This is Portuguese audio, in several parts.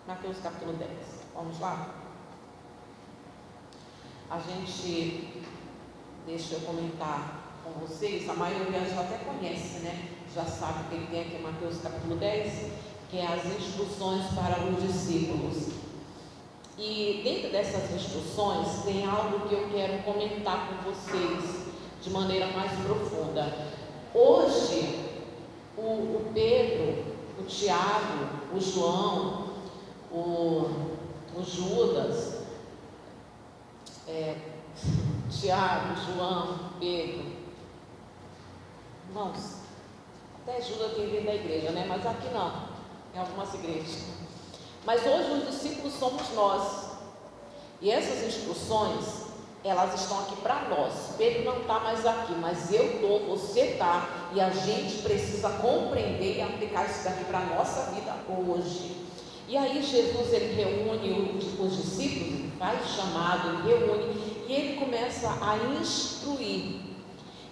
Mateus capítulo 10. Vamos lá? Deixa eu comentar com vocês, a maioria já até conhece, né? Já sabe que ele tem aqui em Mateus capítulo 10, que é as instruções para os discípulos. E dentro dessas instruções tem algo que eu quero comentar com vocês de maneira mais profunda. Hoje, o Pedro, o Tiago, o João, o Judas, Tiago, João, Pedro, irmãos, até Judas tem vindo da igreja, né? Mas aqui não, em algumas igrejas. Mas hoje os discípulos somos nós, e essas instruções, elas estão aqui para nós. Pedro não está mais aqui, mas eu estou, você está, e a gente precisa compreender e aplicar isso daqui para a nossa vida hoje. E aí Jesus, ele reúne os discípulos, ele faz chamado, ele reúne, e ele começa a instruir,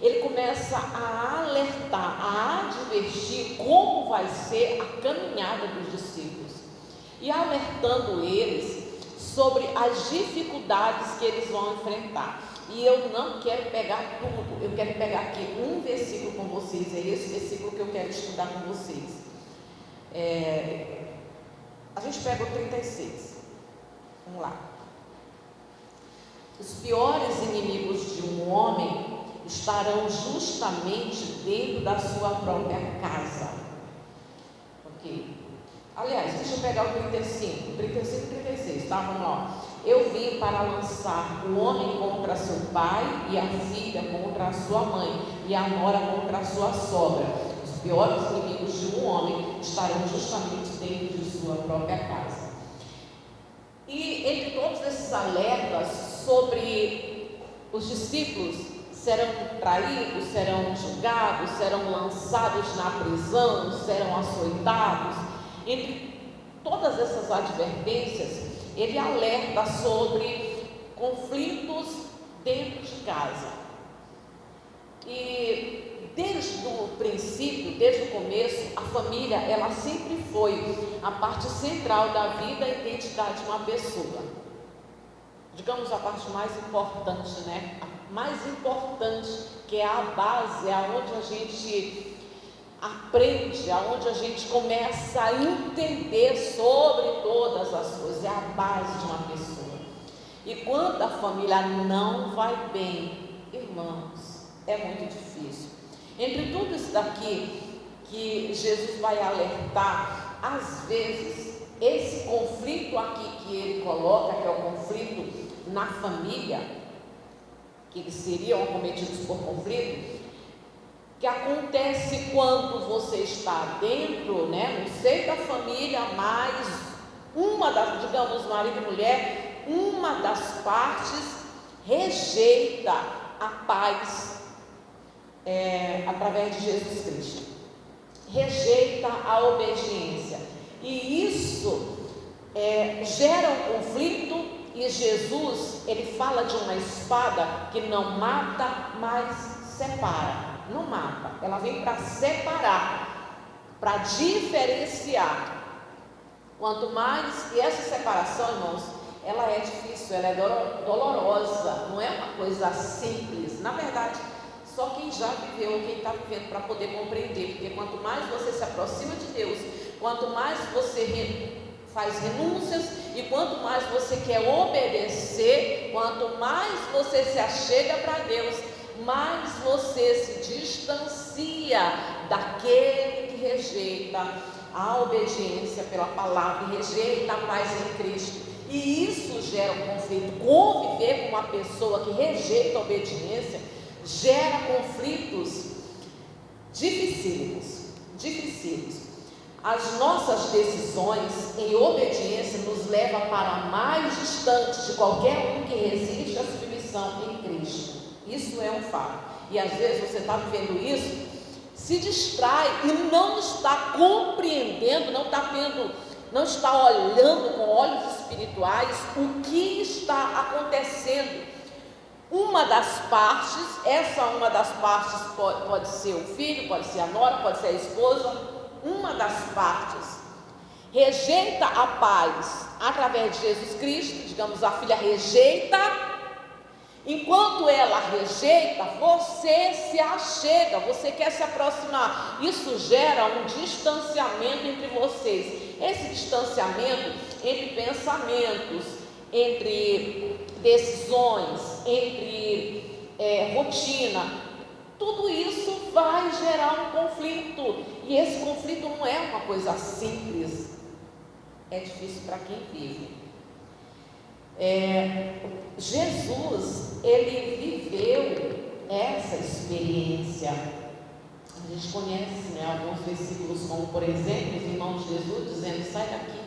ele começa a alertar, a advertir como vai ser a caminhada dos discípulos, e alertando eles sobre as dificuldades que eles vão enfrentar. E eu não quero pegar tudo, eu quero pegar aqui um versículo com vocês, é esse versículo que eu quero estudar com vocês. A gente pega o 36, vamos lá. Os piores inimigos de um homem estarão justamente dentro da sua própria casa. Ok? Aliás, deixa eu pegar o 35 e 36, tá? Vamos lá. Eu vim para lançar o homem contra seu pai e a filha contra a sua mãe e a nora contra a sua sogra. Os piores inimigos de um homem estarão justamente dentro de sua própria casa. E entre todos esses alertas sobre os discípulos, serão traídos, serão julgados, serão lançados na prisão, serão açoitados. Entre todas essas advertências, ele alerta sobre conflitos dentro de casa. E desde o princípio, desde o começo, a família, ela sempre foi a parte central da vida e identidade de uma pessoa. Digamos, a parte mais importante, né? A mais importante, que é a base, é onde a gente aprende, aonde a gente começa a entender sobre todas as coisas, é a base de uma pessoa. E quando a família não vai bem, irmãos, é muito difícil. Entre tudo isso daqui que Jesus vai alertar, às vezes esse conflito aqui que ele coloca, que é o conflito na família, que eles seriam acometidos por conflito, que acontece quando você está dentro, né, no seio da família, mas uma das, digamos, marido e mulher, uma das partes rejeita a paz através de Jesus Cristo, rejeita a obediência, e isso gera um conflito. E Jesus, ele fala de uma espada que não mata, mas separa. Não mata, ela vem para separar, para diferenciar. Quanto mais, e essa separação, irmãos, ela é difícil, ela é dolorosa, não é uma coisa simples. Na verdade, só quem já viveu ou quem está vivendo para poder compreender, porque quanto mais você se aproxima de Deus, quanto mais você faz renúncias, e quanto mais você quer obedecer, quanto mais você se achega para Deus, mais você se distancia daquele que rejeita a obediência pela palavra, e rejeita a paz em Cristo. E isso gera um conflito. Conviver com uma pessoa que rejeita a obediência gera conflitos dificílimos. As nossas decisões em obediência nos levam para mais distante de qualquer um que resiste à submissão em Cristo. Isso é um fato. E às vezes você está vivendo isso, se distrai e não está compreendendo, não está olhando com olhos espirituais o que está acontecendo. Uma das partes pode ser o filho, pode ser a nora, pode ser a esposa. Uma das partes, rejeita a paz através de Jesus Cristo, digamos, a filha rejeita, enquanto ela rejeita, você se achega, você quer se aproximar, isso gera um distanciamento entre vocês, esse distanciamento entre pensamentos, entre decisões, entre rotina, tudo isso vai gerar um conflito, e esse conflito não é uma coisa simples, é difícil para quem vive. Jesus, ele viveu essa experiência. A gente conhece, né, alguns versículos, como por exemplo, os irmãos de Jesus dizendo: sai daqui,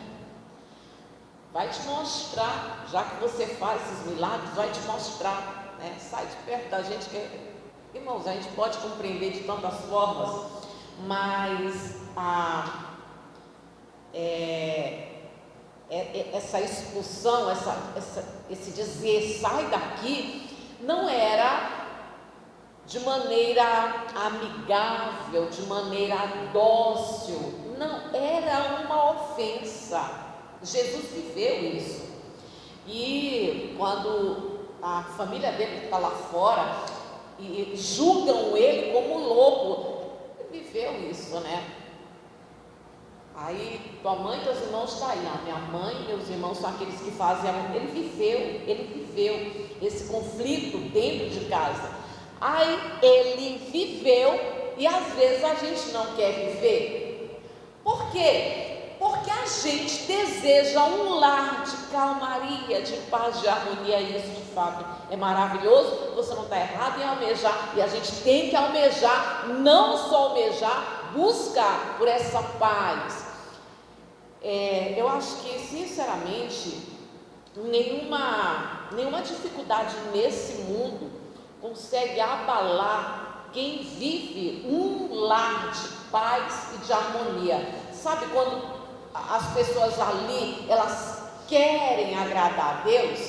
vai te mostrar, já que você faz esses milagres, vai te mostrar, né? Sai de perto da gente, irmãos, a gente pode compreender de tantas formas, mas essa expulsão, esse dizer sai daqui, não era de maneira amigável, de maneira dócil, não, era uma ofensa. Jesus viveu isso, e quando a família dele está lá fora e julgam ele como louco, ele viveu isso, né? Aí tua mãe e teus irmãos estão aí, minha mãe e meus irmãos são aqueles que fazem amor. Ele viveu esse conflito dentro de casa. Aí ele viveu, e às vezes a gente não quer viver. Por quê? Porque a gente deseja um lar de calmaria, de paz, de harmonia, e isso de fato é maravilhoso. Você não está errado em almejar, e a gente tem que almejar, não só almejar, buscar por essa paz. Eu acho que, sinceramente, nenhuma dificuldade nesse mundo consegue abalar quem vive um lar de paz e de harmonia. Sabe quando as pessoas ali, elas querem agradar a Deus?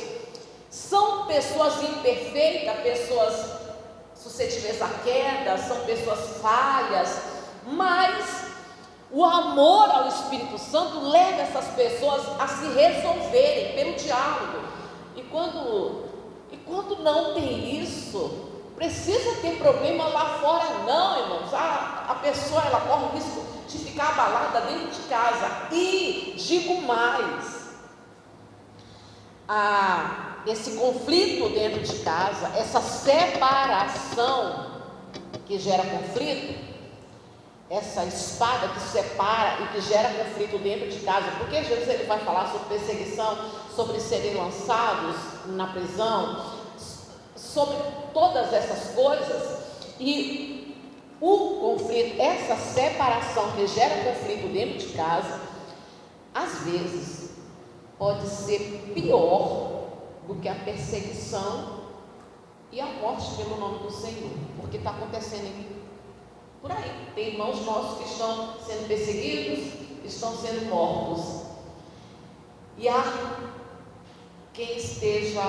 São pessoas imperfeitas, pessoas suscetíveis à queda, são pessoas falhas, mas o amor ao Espírito Santo leva essas pessoas a se resolverem pelo diálogo. E quando não tem isso, precisa ter problema lá fora? Não, irmãos. A pessoa, ela corre o risco de ficar abalada dentro de casa. E digo mais, esse conflito dentro de casa, essa separação que gera conflito, essa espada que separa e que gera conflito dentro de casa, porque Jesus, ele vai falar sobre perseguição, sobre serem lançados na prisão, sobre todas essas coisas, e o conflito, essa separação que gera conflito dentro de casa, às vezes pode ser pior do que a perseguição e a morte pelo nome do Senhor, porque está acontecendo por aí. Tem irmãos nossos que estão sendo perseguidos, estão sendo mortos, e há quem esteja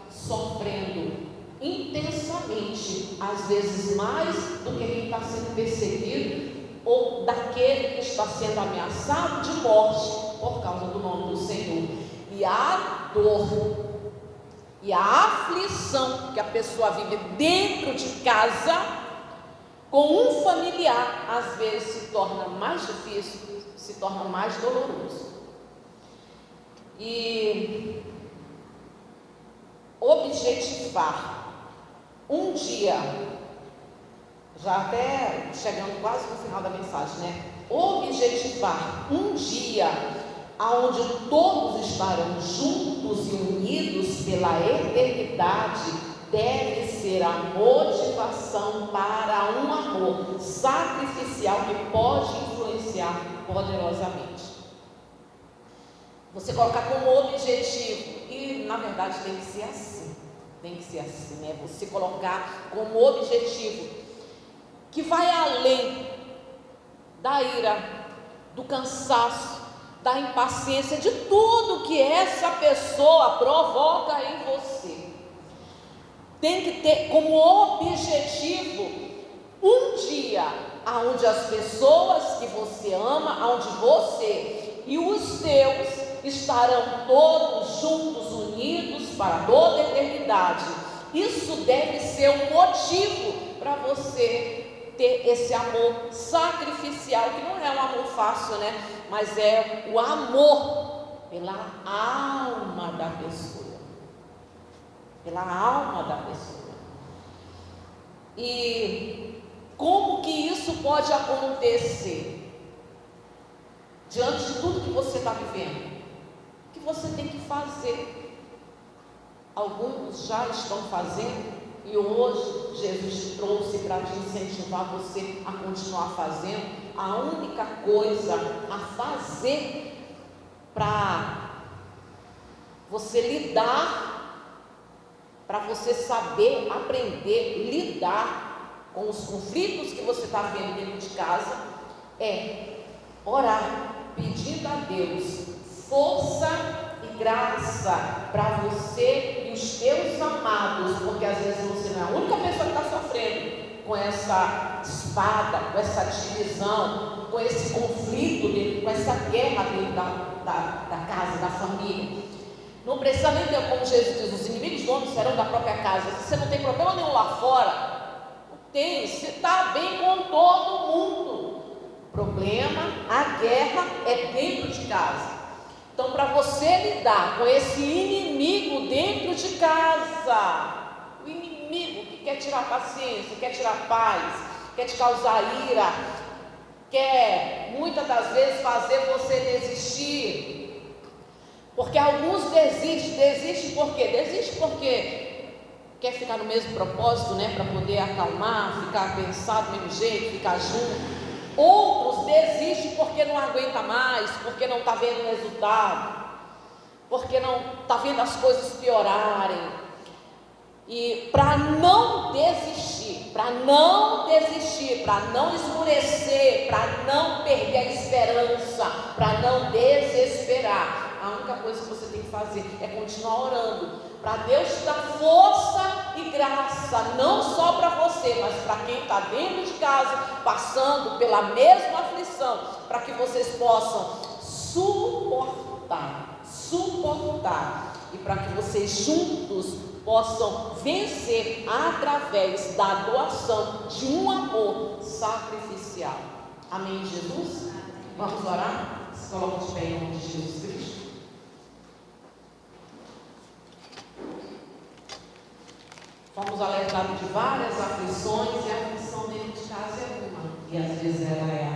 sofrendo intensamente, às vezes mais do que quem está sendo perseguido, ou daquele que está sendo ameaçado de morte por causa do nome do Senhor. E a dor e a aflição que a pessoa vive dentro de casa com um familiar, às vezes se torna mais difícil, se torna mais doloroso. E objetivar um dia, já até chegando quase no final da mensagem, né? Objetivar um dia onde todos estarão juntos e unidos pela eternidade deve ser a motivação para um amor sacrificial que pode influenciar poderosamente. Você colocar como objetivo, e na verdade tem que ser assim, né? Você colocar como objetivo que vai além da ira, do cansaço, da impaciência, de tudo que essa pessoa provoca em você. Tem que ter como objetivo um dia onde as pessoas que você ama, onde você e os teus estarão todos juntos, unidos para toda a eternidade. Isso deve ser um motivo para você ter esse amor sacrificial, que não é um amor fácil, né? Mas é o amor pela alma da pessoa. Pela alma da pessoa. E como que isso pode acontecer? Diante de tudo que você está vivendo, o que você tem que fazer? Alguns já estão fazendo, e hoje Jesus te trouxe para te incentivar você a continuar fazendo. A única coisa a fazer para você lidar, para você saber, aprender, lidar com os conflitos que você está vendo dentro de casa, é orar, pedindo a Deus força e graça para você e os teus amados, porque às vezes você não é a única pessoa que está sofrendo com essa espada, com essa divisão, com esse conflito, com essa guerra dentro da casa, da família. Não precisa nem ter, como Jesus diz, os inimigos do homem serão da própria casa. Se você não tem problema nenhum lá fora, não tem, você está bem com todo mundo. O problema, a guerra é dentro de casa. Então, para você lidar com esse inimigo dentro de casa, o inimigo que quer tirar paciência, quer tirar paz, quer te causar ira, quer muitas das vezes fazer você desistir, porque alguns desistem por quê? Desiste porque quer ficar no mesmo propósito, né? Para poder acalmar, ficar pensado do mesmo jeito, ficar junto. Outros desistem porque não aguenta mais, porque não está vendo resultado, porque não está vendo as coisas piorarem. E para não desistir, para não esmorecer, para não perder a esperança, para não desesperar, a única coisa que você tem que fazer é continuar orando, para Deus te dar força e graça, não só para você, mas para quem está dentro de casa, passando pela mesma aflição, para que vocês possam suportar, e para que vocês juntos possam vencer através da doação de um amor sacrificial. Amém, Jesus? Vamos orar? Se coloque de pé em nome de Jesus Cristo. Fomos alertados de várias aflições, e a aflição dentro de casa é uma, e às vezes ela é